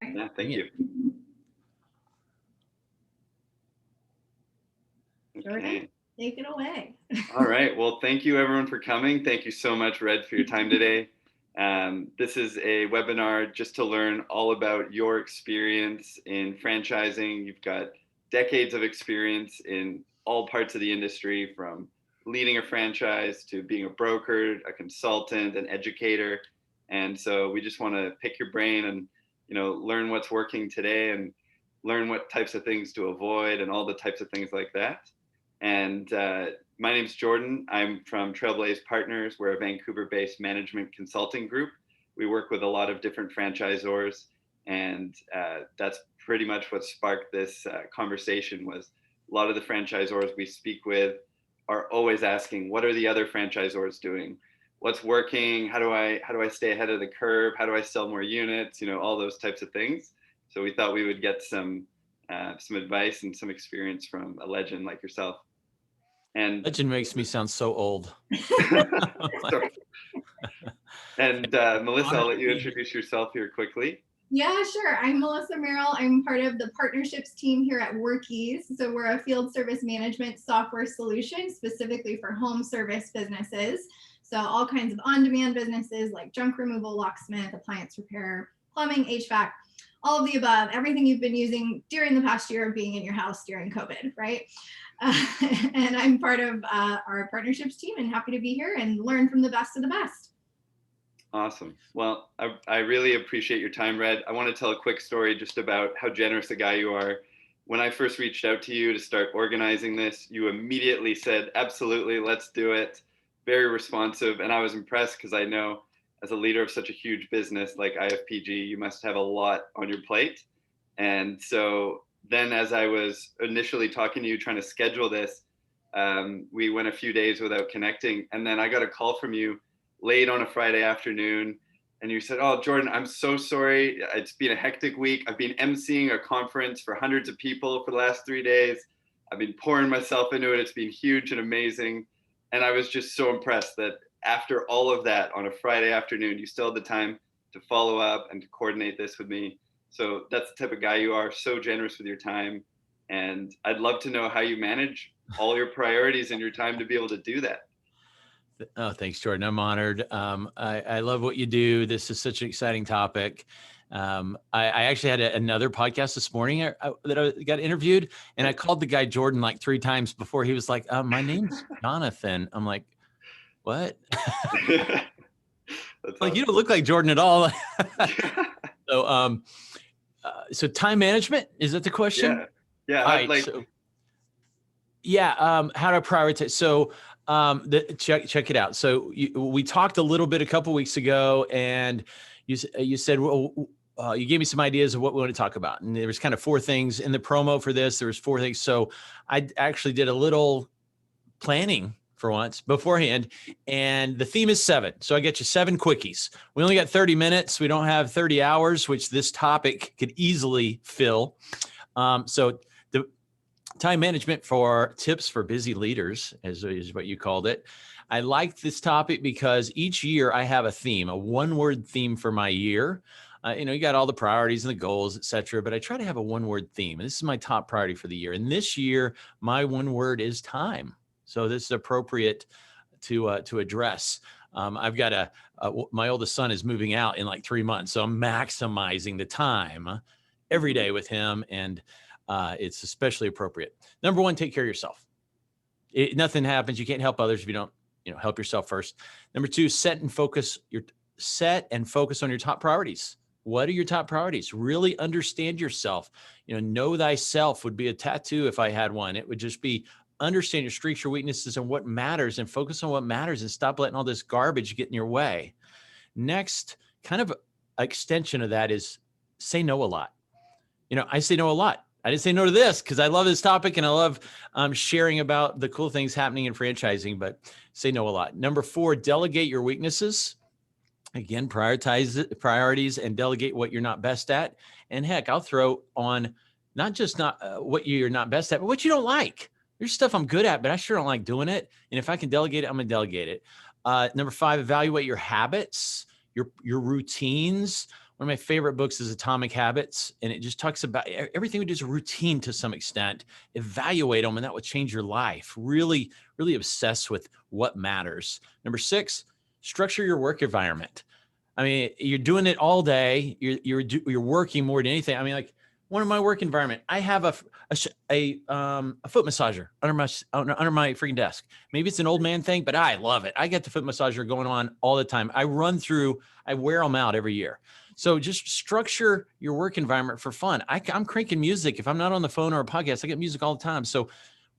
Yeah, thank you. Jordan, take it away. All right. Well, thank you everyone for coming. Thank you so much, Red, for your time today. This is a webinar just to learn all about your experience in franchising. You've got decades of experience in all parts of the industry, from leading a franchise to being a broker, a consultant, an educator. And so we just want to pick your brain and, learn what's working today and learn what types of things to avoid and all the types of things like that. And my name's Jordan. I'm from Trailblaze Partners. We're a Vancouver-based management consulting group. We work with a lot of different franchisors, and that's pretty much what sparked this conversation. Was a lot of the franchisors we speak with are always asking, what are the other franchisors doing? What's working? How do I stay ahead of the curve? How do I sell more units? All those types of things. So we thought we would get some advice and some experience from a legend like yourself. And legend makes me sound so old. And Melissa, I'll let you introduce yourself here quickly. Yeah, sure. I'm Melissa Merrill. I'm part of the partnerships team here at Workies. So we're a field service management software solution specifically for home service businesses. So all kinds of on-demand businesses like junk removal, locksmith, appliance repair, plumbing, HVAC, all of the above, everything you've been using during the past year of being in your house during COVID, right? And I'm part of our partnerships team and happy to be here and learn from the best of the best. Awesome. Well, I really appreciate your time, Red. I want to tell a quick story just about how generous a guy you are. When I first reached out to you to start organizing this, you immediately said, absolutely, let's do it. Very responsive. And I was impressed because I know as a leader of such a huge business like IFPG, you must have a lot on your plate. And so then as I was initially talking to you, trying to schedule this, we went a few days without connecting. And then I got a call from you late on a Friday afternoon. And you said, oh, Jordan, I'm so sorry. It's been a hectic week. I've been emceeing a conference for hundreds of people for the last 3 days. I've been pouring myself into it. It's been huge and amazing. And I was just so impressed that after all of that on a Friday afternoon, you still had the time to follow up and to coordinate this with me. So that's the type of guy you are, so generous with your time. And I'd love to know how you manage all your priorities in your time to be able to do that. Oh, thanks, Jordan. I'm honored. I love what you do. This is such an exciting topic. I actually had another podcast this morning that I got interviewed, and I called the guy Jordan like 3 times before he was like, my name's Jonathan. I'm like, what? Like, you don't look like Jordan at all. So time management, is that the question? Yeah. Right, how to prioritize. So check it out. So we talked a little bit a couple weeks ago, and you said, well, you gave me some ideas of what we want to talk about. And there was kind of 4 things in the promo for this. There was 4 things. So I actually did a little planning for once beforehand, and the theme is 7. So I get you 7 quickies. We only got 30 minutes. We don't have 30 hours, which this topic could easily fill. So the time management for tips for busy leaders is what you called it. I like this topic because each year I have a theme, a 1-word theme for my year. You got all the priorities and the goals, et cetera, but I try to have a 1-word theme. And this is my top priority for the year. And this year, my 1 word is time. So this is appropriate to address. I've got my oldest son is moving out in like 3 months. So I'm maximizing the time every day with him. And it's especially appropriate. Number 1, take care of yourself. Nothing happens. You can't help others if you don't, help yourself first. Number 2, set and focus on your top priorities. What are your top priorities? Really understand yourself. Know thyself would be a tattoo if I had one. It would just be understand your strengths, your weaknesses, and what matters, and focus on what matters, and stop letting all this garbage get in your way. Next, kind of extension of that is say no a lot. I say no a lot. I didn't say no to this because I love this topic and I love sharing about the cool things happening in franchising, but say no a lot. Number 4, delegate your weaknesses. Again, prioritize priorities and delegate what you're not best at. And heck, I'll throw on not what you're not best at, but what you don't like. There's stuff I'm good at, but I sure don't like doing it. And if I can delegate it, I'm going to delegate it. Number 5, evaluate your habits, your routines. One of my favorite books is Atomic Habits, and it just talks about everything we do is a routine to some extent. Evaluate them, and that will change your life. Really, really obsess with what matters. Number 6, structure your work environment. I mean, you're doing it all day. You're working more than anything. I mean, like one of my work environment, I have a foot massager under my freaking desk. Maybe it's an old man thing, but I love it. I get the foot massager going on all the time. I wear them out every year. So just structure your work environment for fun. I'm cranking music. If I'm not on the phone or a podcast, I get music all the time. So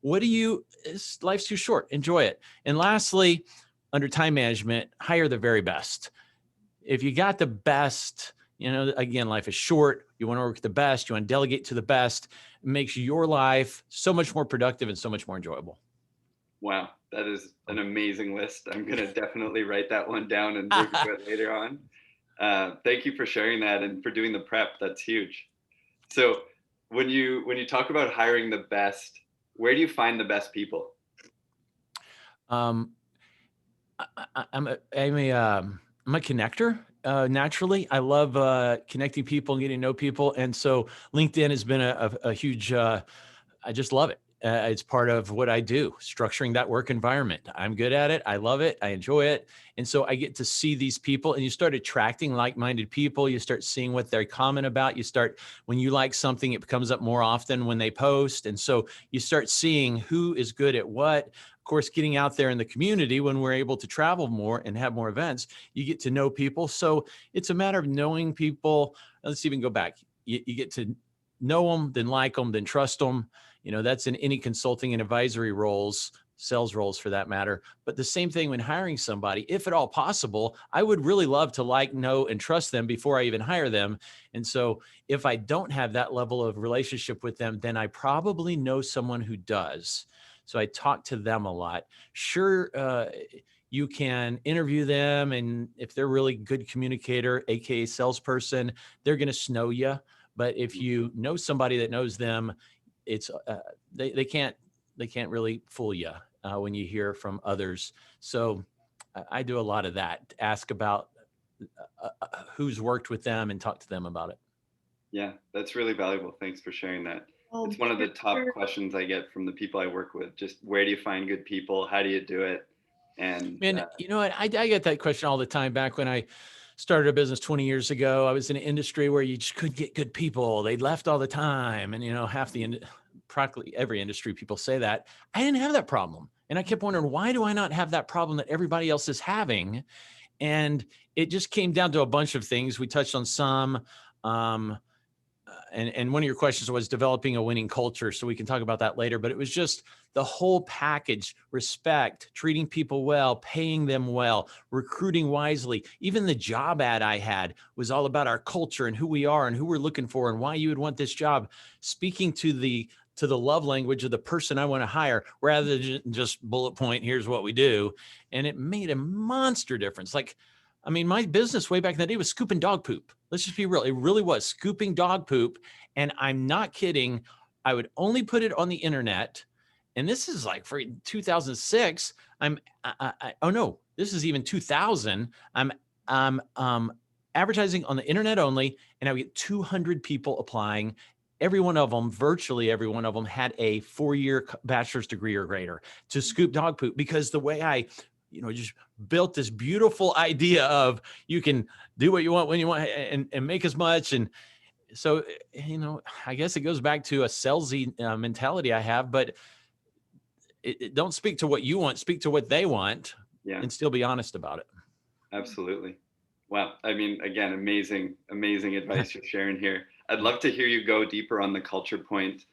life's too short. Enjoy it. And lastly, under time management, hire the very best. If you got the best, again, life is short. You want to work with the best. You want to delegate to the best. It makes your life so much more productive and so much more enjoyable. Wow, that is an amazing list. I'm going to definitely write that one down and look at it later on. Thank you for sharing that and for doing the prep. That's huge. So when you talk about hiring the best, where do you find the best people? I'm a connector. Naturally, I love connecting people and getting to know people. And so LinkedIn has been a huge, I just love it. It's part of what I do, structuring that work environment. I'm good at it. I love it. I enjoy it. And so I get to see these people, and you start attracting like-minded people. You start seeing what they're comment about. When you like something, it comes up more often when they post. And so you start seeing who is good at what. Of course, getting out there in the community, when we're able to travel more and have more events, you get to know people. So it's a matter of knowing people. Let's even go back. You get to know them, then like them, then trust them. That's in any consulting and advisory roles, sales roles for that matter. But the same thing when hiring somebody, if at all possible, I would really love to know, and trust them before I even hire them. And so if I don't have that level of relationship with them, then I probably know someone who does. So I talk to them a lot. Sure, you can interview them, and if they're really good communicator, AKA salesperson, they're going to know you. But if you know somebody that knows them, it's they can't really fool you when you hear from others. So I do a lot of that. Ask about who's worked with them and talk to them about it. Yeah, that's really valuable. Thanks for sharing that. It's one of the top questions I get from the people I work with. Just where do you find good people? How do you do it? And you know what? I get that question all the time. Back when I started a business 20 years ago, I was in an industry where you just couldn't get good people. They left all the time. And, practically every industry, people say that. I didn't have that problem. And I kept wondering, why do I not have that problem that everybody else is having? And it just came down to a bunch of things. We touched on some, and one of your questions was developing a winning culture. So we can talk about that later, but it was just the whole package: respect, treating people well, paying them well, recruiting wisely. Even the job ad I had was all about our culture and who we are and who we're looking for and why you would want this job, speaking to the love language of the person I want to hire, rather than just bullet point, here's what we do. And it made a monster difference. My business way back in the day was scooping dog poop. Let's just be real. It really was scooping dog poop. And I'm not kidding. I would only put it on the internet. And this is like for 2006. This is even 2000. I'm advertising on the internet only. And I would get 200 people applying. Virtually every one of them had a 4-year bachelor's degree or greater to scoop dog poop, because the way I just built this beautiful idea of you can do what you want when you want and make as much. And so, I guess it goes back to a salesy mentality I have, but it don't speak to what you want, speak to what they want, and still be honest about it. Absolutely. Wow. Again, amazing advice you're sharing here. I'd love to hear you go deeper on the culture point.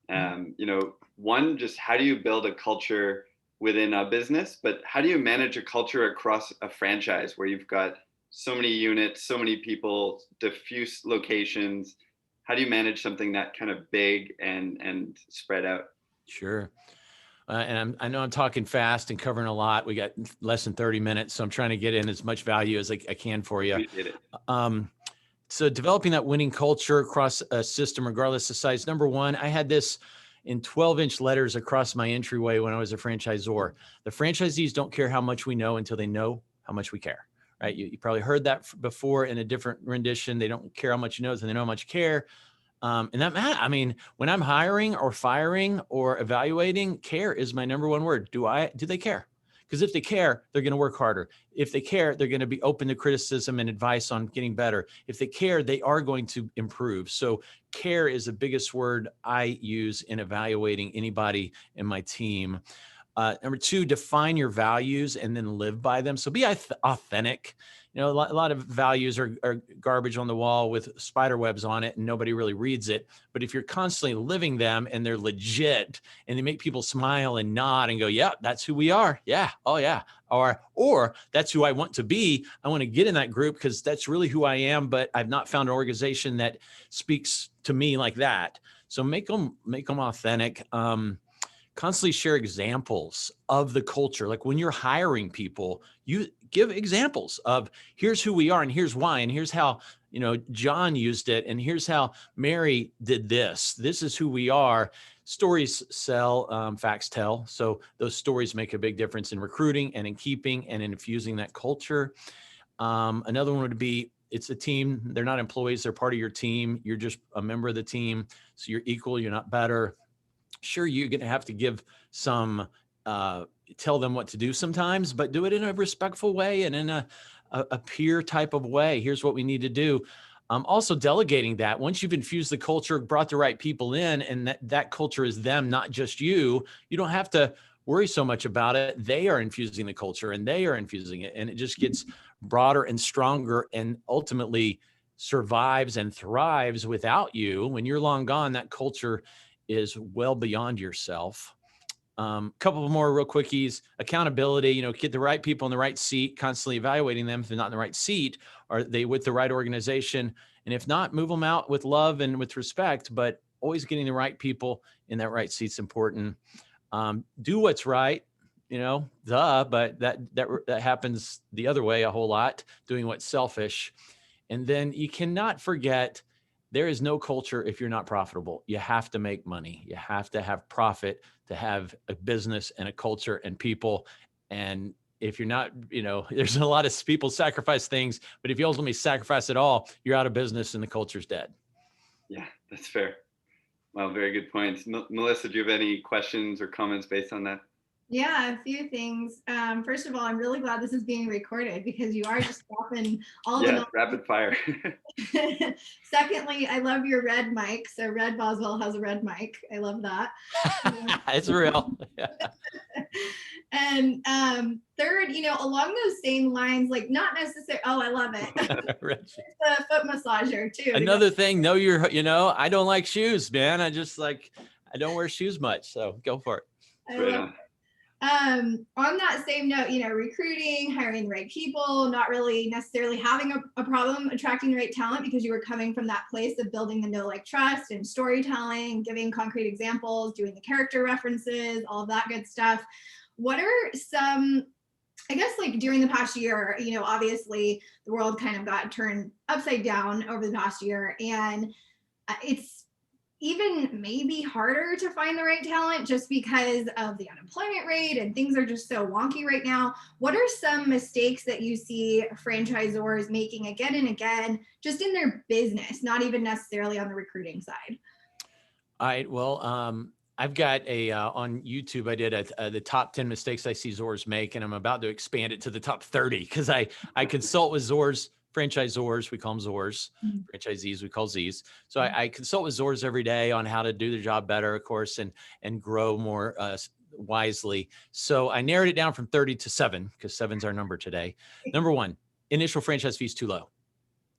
One, just how do you build a culture within a business, but how do you manage a culture across a franchise where you've got so many units, so many people, diffuse locations? How do you manage something that kind of big and spread out? Sure. And I know I'm talking fast and covering a lot. We got less than 30 minutes, so I'm trying to get in as much value as I can for you. Appreciate it. So developing that winning culture across a system, regardless of size. Number one, I had this in 12-inch letters across my entryway when I was a franchisor. The franchisees don't care how much we know until they know how much we care, right? You probably heard that before in a different rendition. They don't care how much you know, so they know how much you care. And that matter. I mean, when I'm hiring or firing or evaluating, care is my number one word. Do they care? Because if they care, they're going to work harder. If they care, they're going to be open to criticism and advice on getting better. If they care, they are going to improve. So care is the biggest word I use in evaluating anybody in my team. Number two, define your values and then live by them. So be authentic. You know, a lot of values are garbage on the wall with spider webs on it and nobody really reads it. But if you're constantly living them and they're legit and they make people smile and nod and go, yeah, that's who we are. Yeah. Oh yeah. Or that's who I want to be. I want to get in that group because that's really who I am, but I've not found an organization that speaks to me like that. So make them authentic. Constantly share examples of the culture. Like when you're hiring people, you give examples of here's who we are and here's why, and here's how, you know, John used it. And here's how Mary did this. This is who we are. Stories sell, facts tell. So those stories make a big difference in recruiting and in keeping and in infusing that culture. Another one would be, it's a team. They're not employees. They're part of your team. You're just a member of the team. So you're equal. You're not better. Sure, you're going to have to give some, tell them what to do sometimes, but do it in a respectful way and in a peer type of way. Here's what we need to do. Also delegating that once you've infused the culture, brought the right people in, and that culture is them, not just you, you don't have to worry so much about it. They are infusing the culture and they are infusing it, and it just gets broader and stronger and ultimately survives and thrives without you. When you're long gone, that culture is well beyond yourself. Couple more real quickies. Accountability, you know, get the right people in the right seat, constantly evaluating them. If they're not in the right seat, are they with the right organization? And if not, move them out with love and with respect, but always getting the right people in that right seat's important. Do what's right, you know, but that happens the other way a whole lot, doing what's selfish. And then you cannot forget, there is no culture if you're not profitable. You have to make money. You have to have profit to have a business and a culture and people. And if you're not, you know, there's a lot of people sacrifice things, but if you ultimately sacrifice it all, you're out of business and the culture's dead. Yeah, that's fair. Wow, very good points. Melissa, do you have any questions or comments based on that? Yeah, a few things. First of all, I'm really glad this is being recorded because you are just dropping all the rapid fire. Secondly, I love your red mic. So Red Boswell has a red mic. I love that. It's real. And third, you know, along those same lines, like not necessarily, oh, I love it. It's a foot massager too. Another thing, you know, I don't like shoes, man. I don't wear shoes much. So go for it. Right on. On that same note, you know, recruiting, hiring the right people, not really necessarily having a problem attracting the right talent because you were coming from that place of building the know, like, trust and storytelling, giving concrete examples, doing the character references, all of that good stuff. What are some, I guess, like during the past year, you know, obviously the world kind of got turned upside down over the past year, and it's even maybe harder to find the right talent just because of the unemployment rate and things are just so wonky right now. What are some mistakes that you see franchisors making again and again, just in their business, not even necessarily on the recruiting side? All right. Well, I've got on YouTube, I did the top 10 mistakes I see Zors make, and I'm about to expand it to the top 30 because I consult with Zors, franchisors, we call them Zors, franchisees, we call Zs. So I consult with Zors every day on how to do the job better, of course, and grow more wisely. So I narrowed it down from 30 to 7 because 7's our number today. Number 1, initial franchise fees too low.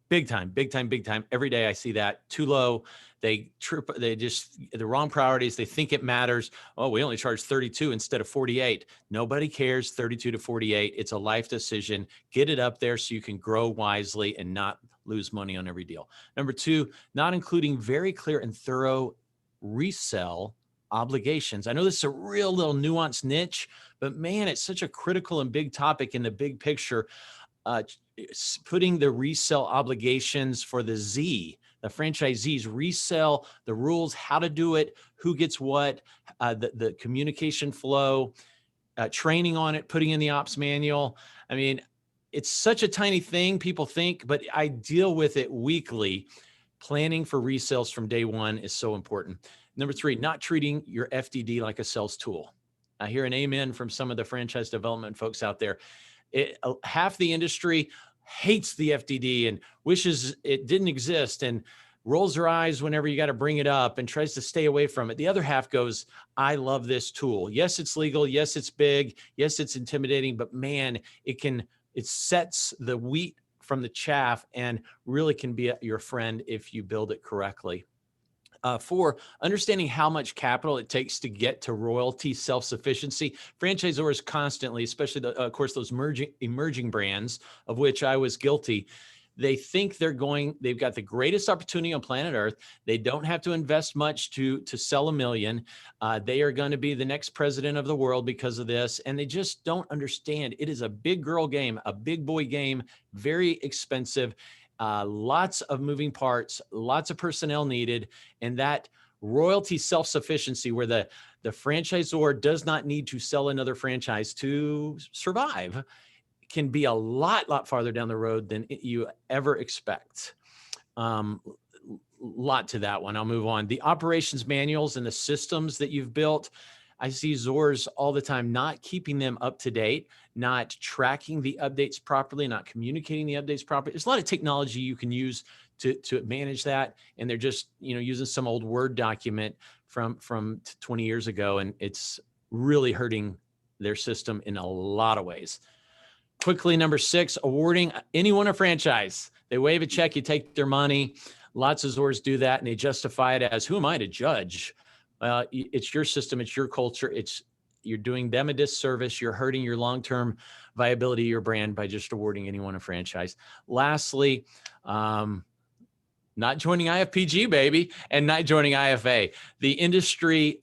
Big time, big time, big time. Every day I see that too low. They just the wrong priorities. They think it matters. Oh, we only charge 32 instead of 48. Nobody cares 32 to 48. It's a life decision. Get it up there so you can grow wisely and not lose money on every deal. Number 2, not including very clear and thorough resell obligations. I know this is a real little nuanced niche, but man, it's such a critical and big topic in the big picture. Putting the resell obligations for the franchisees resell the rules, how to do it, who gets what, the communication flow, training on it, putting in the ops manual. I mean, it's such a tiny thing, people think, but I deal with it weekly. Planning for resales from day one is so important. Number 3, not treating your FDD like a sales tool. I hear an amen from some of the franchise development folks out there. Half the industry hates the FDD and wishes it didn't exist and rolls their eyes whenever you got to bring it up and tries to stay away from it. The other half goes, I love this tool. Yes, it's legal. Yes, it's big. Yes, it's intimidating, but man, it sets the wheat from the chaff and really can be your friend if you build it correctly. 4, understanding how much capital it takes to get to royalty self-sufficiency. Franchisors constantly, especially of course, those emerging brands, of which I was guilty, they think they've got the greatest opportunity on planet Earth. They don't have to invest much to sell $1 million. They are going to be the next president of the world because of this. And they just don't understand. It is a big girl game, a big boy game, very expensive. Lots of moving parts, lots of personnel needed, and that royalty self-sufficiency where the franchisor does not need to sell another franchise to survive can be a lot farther down the road than you ever expect. Lot to that one. I'll move on. The operations manuals and the systems that you've built. I see ZORs all the time, not keeping them up to date, not tracking the updates properly, not communicating the updates properly. There's a lot of technology you can use to manage that. And they're just, using some old Word document from 20 years ago. And it's really hurting their system in a lot of ways. Quickly, number 6, awarding anyone a franchise. They wave a check, you take their money. Lots of ZORs do that, and they justify it as, who am I to judge? It's your system, it's your culture. You're doing them a disservice. You're hurting your long-term viability of your brand by just awarding anyone a franchise. Lastly, not joining IFPG, baby, and not joining IFA. The industry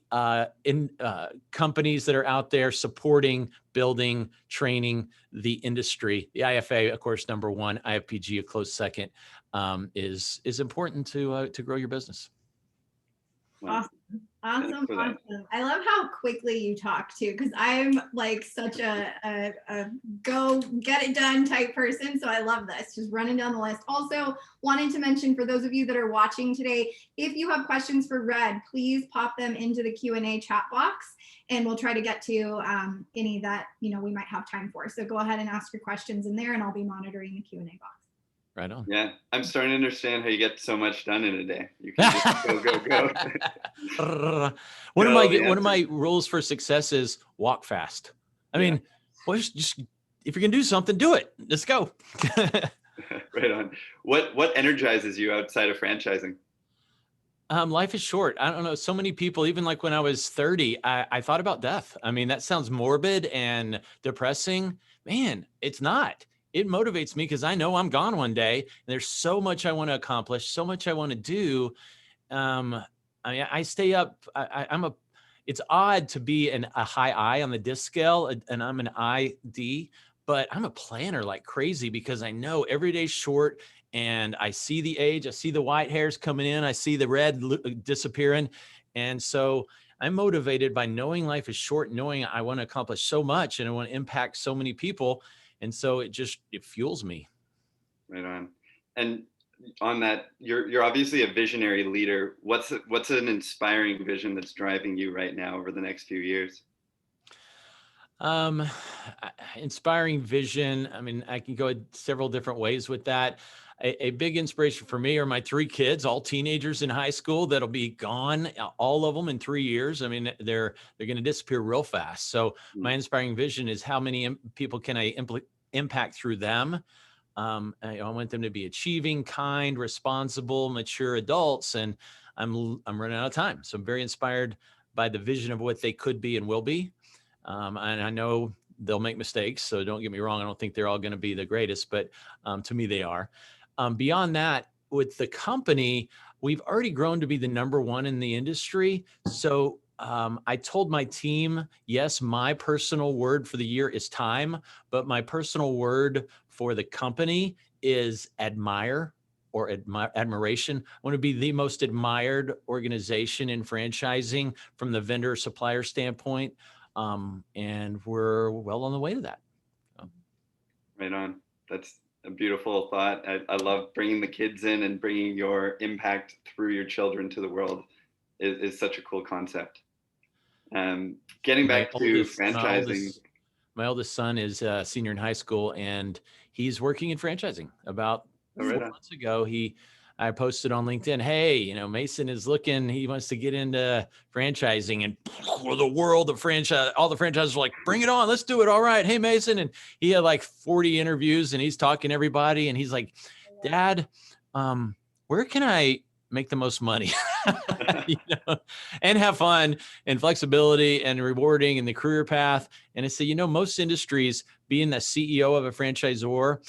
companies that are out there supporting, building, training the industry. The IFA, of course, number 1, IFPG, a close second, is important to grow your business. Awesome. I love how quickly you talk too, because I'm like such a go get it done type person. So I love this, just running down the list. Also wanted to mention for those of you that are watching today, if you have questions for Red, please pop them into the Q&A chat box and we'll try to get to any that we might have time for. So go ahead and ask your questions in there and I'll be monitoring the Q&A box. Right on. Yeah, I'm starting to understand how you get so much done in a day. You can just go. One of my rules for success is walk fast. I mean, just if you're gonna do something, do it. Let's go. Right on. What energizes you outside of franchising? Life is short. I don't know. So many people, even like when I was 30, I thought about death. I mean, that sounds morbid and depressing. Man, it's not. It motivates me because I know I'm gone one day. And there's so much I want to accomplish, so much I want to do. I stay up. It's odd to be a high I on the disc scale, and I'm an ID, but I'm a planner like crazy because I know every day's short and I see the age, I see the white hairs coming in, I see the red disappearing. And so I'm motivated by knowing life is short, knowing I want to accomplish so much and I want to impact so many people. And so it fuels me. Right on. And on that, you're obviously a visionary leader. What's an inspiring vision that's driving you right now over the next few years? Inspiring vision. I mean, I can go several different ways with that. A big inspiration for me are my 3 kids, all teenagers in high school that'll be gone, all of them in 3 years. I mean, they're going to disappear real fast. So my inspiring vision is how many people can I impact through them. I want them to be achieving, kind, responsible, mature adults, and I'm running out of time. So I'm very inspired by the vision of what they could be and will be. And I know they'll make mistakes. So don't get me wrong. I don't think they're all going to be the greatest, but to me, they are. Beyond that, with the company, we've already grown to be the number 1 in the industry. So I told my team, yes, my personal word for the year is time, but my personal word for the company is admire or admiration. I want to be the most admired organization in franchising from the vendor supplier standpoint. And we're well on the way to that. Right on. That's a beautiful thought. I love bringing the kids in and bringing your impact through your children to the world is such a cool concept. Getting My back to oldest, my franchising. oldest, my oldest son is a senior in high school, and he's working in franchising. About Oh, 4 right on. months ago, I posted on LinkedIn, hey, Mason is looking, he wants to get into franchising, and the world of franchise, all the franchises were like, bring it on, let's do it. All right. Hey, Mason. And he had like 40 interviews, and he's talking to everybody. And he's like, Dad, where can I make the most money? And have fun and flexibility and rewarding in the career path. And I say, most industries being the CEO of a franchisor,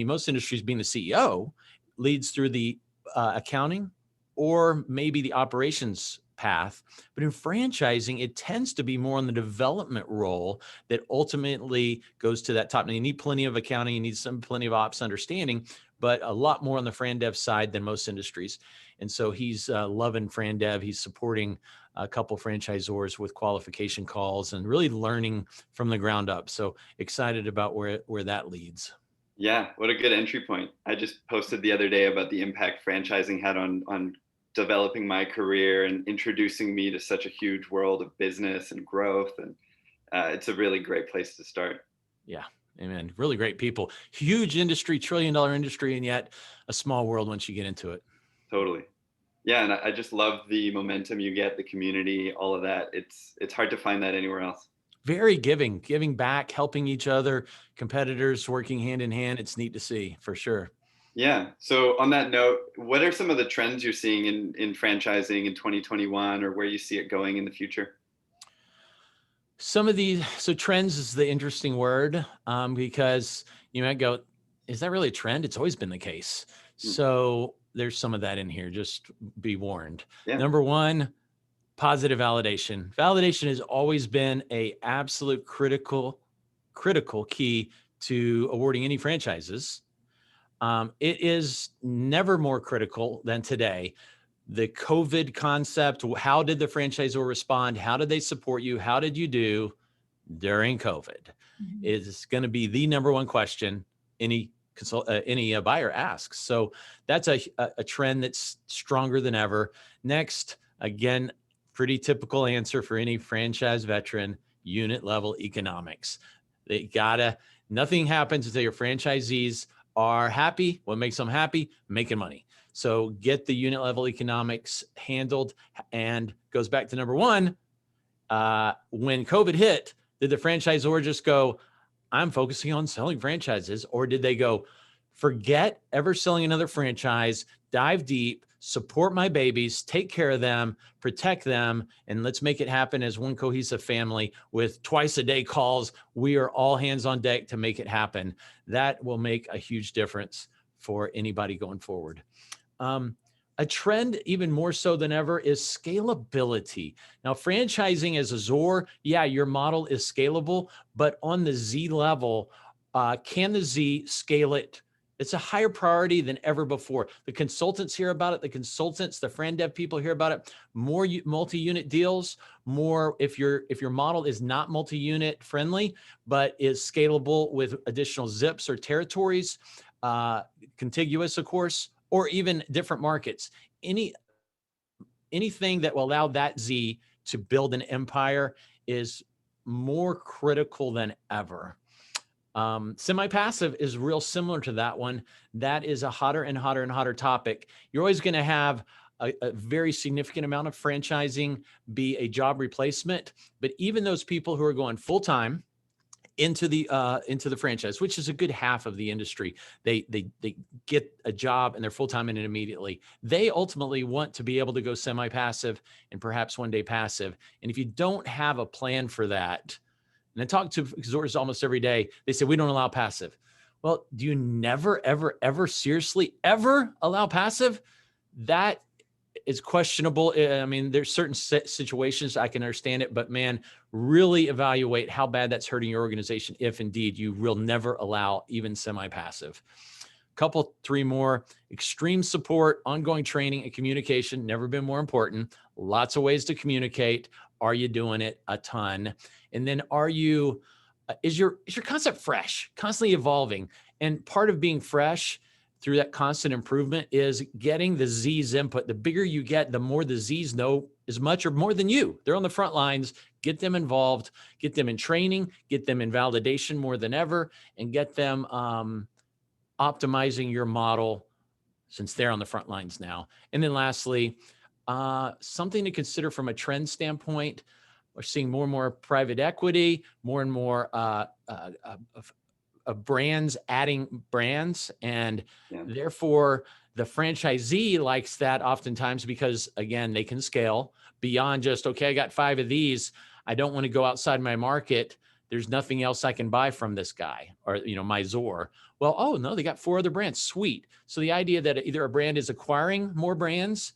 most industries being the CEO leads through the accounting or maybe the operations path. But in franchising, it tends to be more on the development role that ultimately goes to that top. Now, you need plenty of accounting, you need plenty of ops understanding, but a lot more on the Fran Dev side than most industries. And so he's loving Fran Dev. He's supporting a couple franchisors with qualification calls and really learning from the ground up. So excited about where that leads. Yeah, what a good entry point. I just posted the other day about the impact franchising had on developing my career and introducing me to such a huge world of business and growth. And it's a really great place to start. Yeah. Amen. Really great people. Huge industry, $1 trillion industry, and yet a small world once you get into it. Totally. Yeah, and I just love the momentum you get, the community, all of that. It's hard to find that anywhere else. Very giving back, helping each other, competitors working hand in hand. It's neat to see for sure. Yeah. So on that note, what are some of the trends you're seeing in franchising in 2021, or where you see it going in the future? Some of these, so trends is the interesting word, because you might go, is that really a trend? It's always been the case. So there's some of that in here, just be warned. Yeah. Number one, positive validation. Validation has always been a absolute critical key to awarding any franchises. It is never more critical than today. The COVID concept, how did the franchisor respond? How did they support you? How did you do during COVID? Is going to be the number one question any buyer asks. So that's a trend that's stronger than ever. Next, again, pretty typical answer for any franchise veteran, unit level economics. Nothing happens until your franchisees are happy. What makes them happy? Making money. So get the unit level economics handled, and goes back to number one. When COVID hit, did the franchisor just go, I'm focusing on selling franchises? Or did they go, forget ever selling another franchise, dive deep, support my babies, take care of them, protect them, and let's make it happen as one cohesive family with twice a day calls. We are all hands on deck to make it happen. That will make a huge difference for anybody going forward. A trend even more so than ever is scalability. Now, franchising as a ZOR, yeah, your model is scalable, but on the Z level, can the Z scale it? It's a higher priority than ever before. The consultants hear about it. The Fran Dev people hear about it. More multi-unit deals, more if your model is not multi-unit friendly, but is scalable with additional zips or territories, contiguous, of course, or even different markets. Anything that will allow that Z to build an empire is more critical than ever. Semi-passive is real similar to that one. That is a hotter and hotter and hotter topic. You're always going to have a very significant amount of franchising be a job replacement, but even those people who are going full-time into the franchise, which is a good half of the industry, they get a job and they're full-time in it immediately. They ultimately want to be able to go semi-passive and perhaps one day passive. And if you don't have a plan for that, and I talk to exhorters almost every day, they say, we don't allow passive. Well, do you never, ever, ever seriously ever allow passive? That is questionable. I mean, there's certain situations I can understand it, but man, really evaluate how bad that's hurting your organization if indeed you will never allow even semi-passive. Couple, three more: extreme support, ongoing training, and communication. Never been more important. Lots of ways to communicate. Are you doing it? A ton. And then are you is your concept fresh, constantly evolving? And part of being fresh through that constant improvement is getting the Z's input. The bigger you get, the more the Z's know as much or more than you. They're on the front lines. Get them involved, get them in training, get them in validation more than ever, and get them optimizing your model since they're on the front lines now. And then lastly, something to consider from a trend standpoint. We're seeing more and more private equity, more and more of brands adding brands. And therefore, the franchisee likes that oftentimes because, again, they can scale beyond just, okay, I got 5 of these. I don't want to go outside my market. There's nothing else I can buy from this guy or, my Zor. Well, oh, no, they got 4 other brands. Sweet. So the idea that either a brand is acquiring more brands,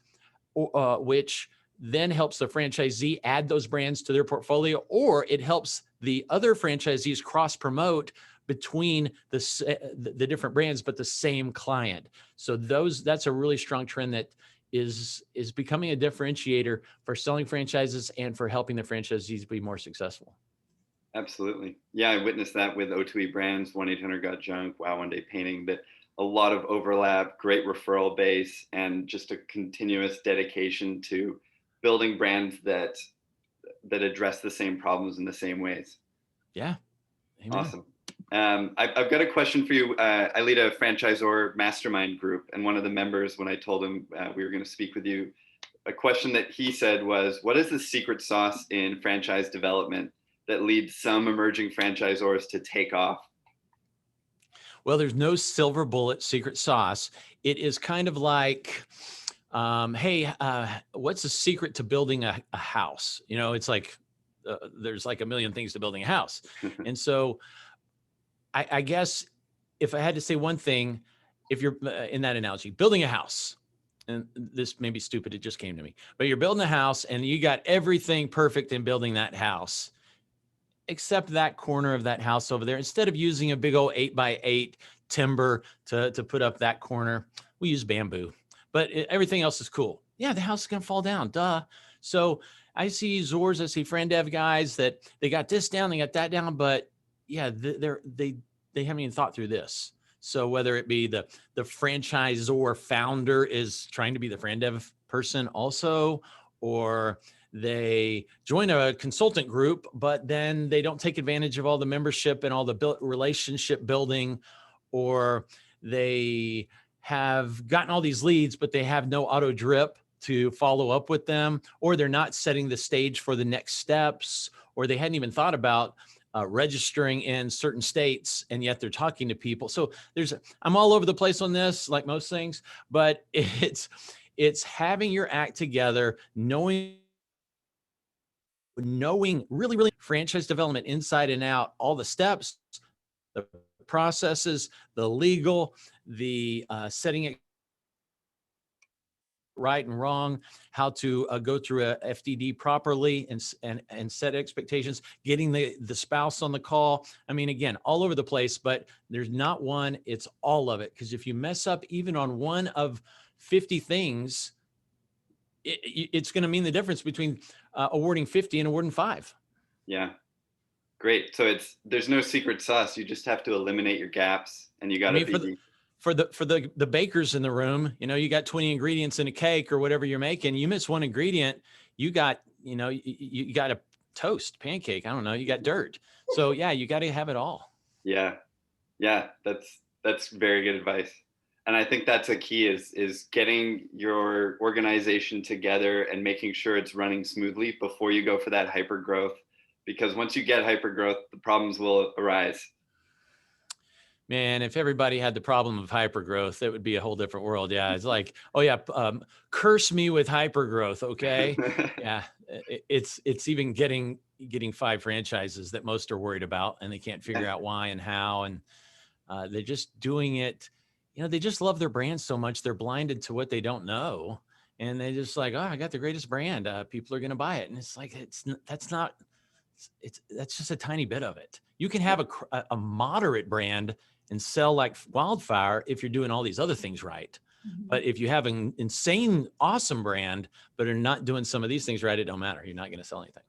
or, which then helps the franchisee add those brands to their portfolio, or it helps the other franchisees cross-promote between the different brands, but the same client. So that's a really strong trend that is becoming a differentiator for selling franchises and for helping the franchisees be more successful. Absolutely. Yeah, I witnessed that with O2E brands, 1-800 Got Junk, Wow One Day Painting, that a lot of overlap, great referral base, and just a continuous dedication to building brands that address the same problems in the same ways. Yeah. Amen. Awesome. I've got a question for you. I lead a franchisor mastermind group, and one of the members, when I told him we were going to speak with you, a question that he said was, what is the secret sauce in franchise development that leads some emerging franchisors to take off? Well, there's no silver bullet secret sauce. It is kind of like, hey, what's the secret to building a house? It's like, there's like a million things to building a house. And so I guess if I had to say one thing, if you're in that analogy, building a house, and this may be stupid, it just came to me, but you're building a house and you got everything perfect in building that house, except that corner of that house over there. Instead of using a big old 8x8 timber to put up that corner, we use bamboo, but everything else is cool. Yeah, the house is going to fall down. Duh. So I see Zors, I see FranDev guys that they got this down, they got that down, but yeah, they haven't even thought through this. So whether it be the franchisor founder is trying to be the FranDev person also, or they join a consultant group, but then they don't take advantage of all the membership and all the relationship building, or they have gotten all these leads, but they have no auto drip to follow up with them, or they're not setting the stage for the next steps, or they hadn't even thought about registering in certain states, and yet they're talking to people. So I'm all over the place on this, like most things, but it's having your act together, knowing really franchise development inside and out, all the steps, the processes, the legal, the setting it right and wrong, how to go through a FDD properly and set expectations, getting the spouse on the call. I mean, again, all over the place, but there's not one, it's all of it. Because if you mess up even on one of 50 things, it's going to mean the difference between awarding 50 and awarding 5. Yeah. Great. So there's no secret sauce. You just have to eliminate your gaps, and you got to be for the bakers in the room. You got 20 ingredients in a cake or whatever you're making. You miss one ingredient, you got you got a toast, pancake. I don't know. You got dirt. So yeah, you got to have it all. Yeah. That's very good advice. And I think that's a key is getting your organization together and making sure it's running smoothly before you go for that hyper growth. Because once you get hyper growth, the problems will arise. Man, if everybody had the problem of hyper growth, it would be a whole different world. Yeah, it's like, oh yeah, curse me with hyper growth, okay? Yeah, it's even getting 5 franchises that most are worried about, and they can't figure out why and how, and they're just doing it. They just love their brand so much, they're blinded to what they don't know, and they just like, oh, I got the greatest brand. People are going to buy it, and it's like that's just a tiny bit of it. You can have a moderate brand and sell like wildfire if you're doing all these other things right. Mm-hmm. But if you have an insane, awesome brand, but are not doing some of these things right, it don't matter. You're not going to sell anything.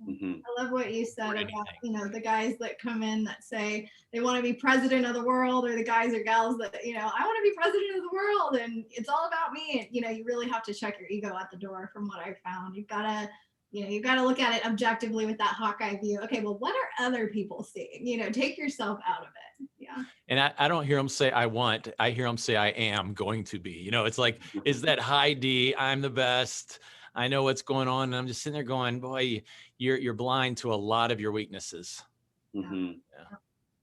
Mm-hmm. I love what you said or about, anything. you know, the guys that come in that say they want to be president of the world, or the guys or gals that, you know, I want to be president of the world and it's all about me. And, you know, you really have to check your ego at the door from what I found. You've got to, you know, you've got to look at it objectively with that Hawkeye view. Okay, well, what are other people seeing? You know, take yourself out of it. Yeah. And I don't hear them say I want, I hear them say I am going to be. You know, it's like, is that high D, I'm the best. I know what's going on. And I'm just sitting there going, boy, you're blind to a lot of your weaknesses. Mm-hmm. Yeah.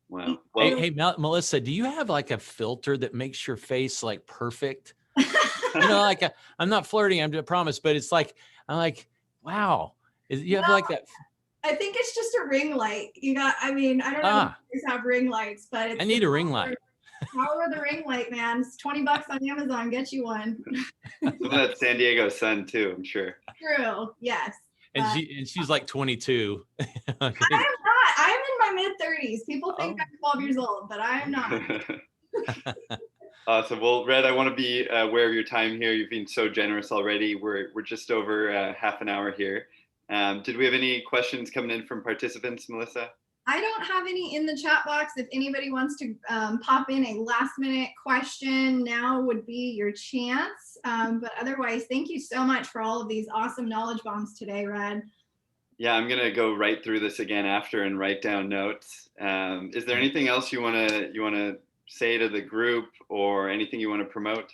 Wow. Hey, Well, hey, Melissa, do you have like a filter that makes your face like perfect? You know, like I'm not flirting, I promise, but it's like, I'm like, wow. You have No, like that. I think it's just a ring light. You got, I mean, I don't know if you guys have ring lights, but it's I need a ring light. Power of the ring light, man. It's $20 on Amazon. Get you one. some of that San Diego sun too, I'm sure. True. Yes. And she's like 22. I am not. I am in my mid 30s. People think Oh. I'm 12 years old, but I am not. Awesome. Well, Red, I want to be aware of your time here. You've been so generous already. We're just over half an hour here. Did we have any questions coming in from participants, Melissa? I don't have any in the chat box. If anybody wants to pop in a last minute question, now would be your chance. But otherwise, thank you so much for all of these awesome knowledge bombs today, Red. Yeah, I'm gonna go right through this again after and write down notes. Is there anything else you wanna say to the group, or anything you want to promote?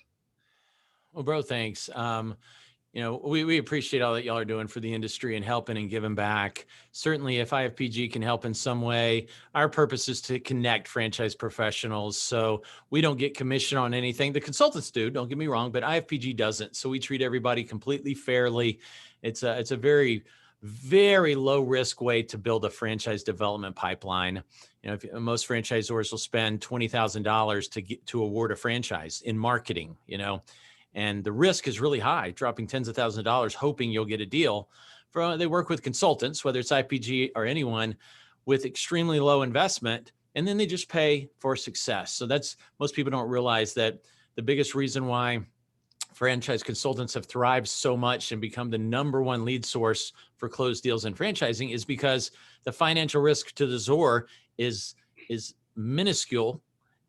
Well, bro, thanks. You know, we appreciate all that y'all are doing for the industry and helping and giving back. Certainly, if IFPG can help in some way, our purpose is to connect franchise professionals. So we don't get commission on anything. The consultants do, don't get me wrong, but IFPG doesn't. So we treat everybody completely fairly. It's a very, very low risk way to build a franchise development pipeline. You know, if most franchisors will spend $20,000 to award a franchise in marketing, you know. And the risk is really high, dropping tens of thousands of dollars, hoping you'll get a deal. They work with consultants, whether it's IPG or anyone, with extremely low investment, and then they just pay for success. So most people don't realize that the biggest reason why franchise consultants have thrived so much and become the #1 lead source for closed deals in franchising is because the financial risk to the ZOR is minuscule,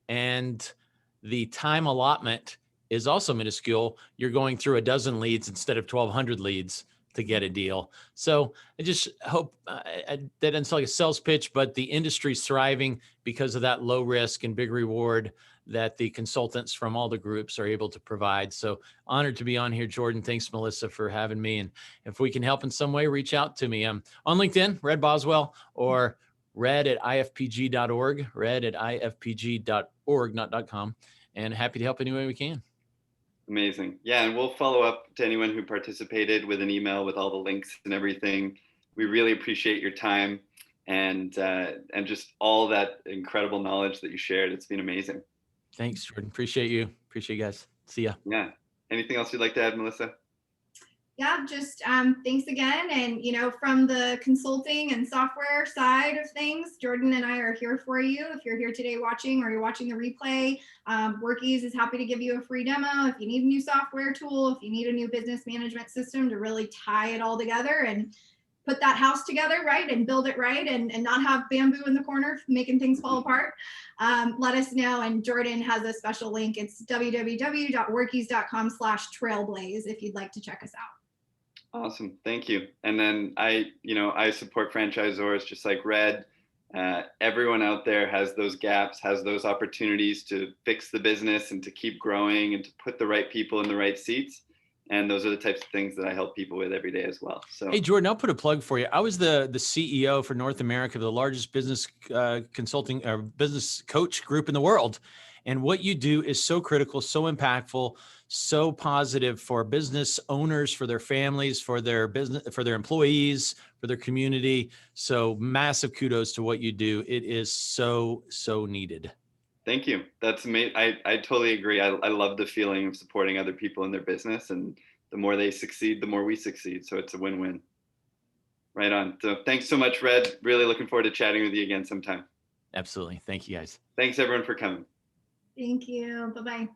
and the time allotment is also minuscule. You're going through a dozen leads instead of 1,200 leads to get a deal. So I just hope that doesn't sound like a sales pitch, but the industry's thriving because of that low risk and big reward that the consultants from all the groups are able to provide. So honored to be on here, Jordan. Thanks, Melissa, for having me. And if we can help in some way, reach out to me. I'm on LinkedIn, Red Boswell, or red@ifpg.org, red@ifpg.org, not .com, and happy to help any way we can. Amazing. Yeah, and we'll follow up to anyone who participated with an email with all the links and everything. We really appreciate your time and just all that incredible knowledge that you shared. It's been amazing. Thanks, Jordan. Appreciate you. Appreciate you guys. See ya. Yeah. Anything else you'd like to add, Melissa? Yeah, just thanks again. And, you know, from the consulting and software side of things, Jordan and I are here for you. If you're here today watching, or you're watching the replay, Workies is happy to give you a free demo. If you need a new software tool, if you need a new business management system to really tie it all together and put that house together right and build it right, and not have bamboo in the corner making things fall apart, let us know. And Jordan has a special link. It's www.workies.com/trailblaze if you'd like to check us out. Awesome. Thank you. And then I support franchisors just like Red. Everyone out there has those gaps, has those opportunities to fix the business and to keep growing and to put the right people in the right seats. And those are the types of things that I help people with every day as well. So, hey, Jordan, I'll put a plug for you. I was the CEO for North America of the largest business consulting or business coach group in the world. And what you do is so critical, so impactful, so positive for business owners, for their families, for their business, for their employees, for their community. So massive kudos to what you do. It is so, so needed. Thank you. That's amazing. I totally agree. I love the feeling of supporting other people in their business, and the more they succeed, the more we succeed. So it's a win-win. Right on. So thanks so much, Red. Really looking forward to chatting with you again sometime. Absolutely. Thank you, guys. Thanks everyone for coming. Thank you. Bye-bye.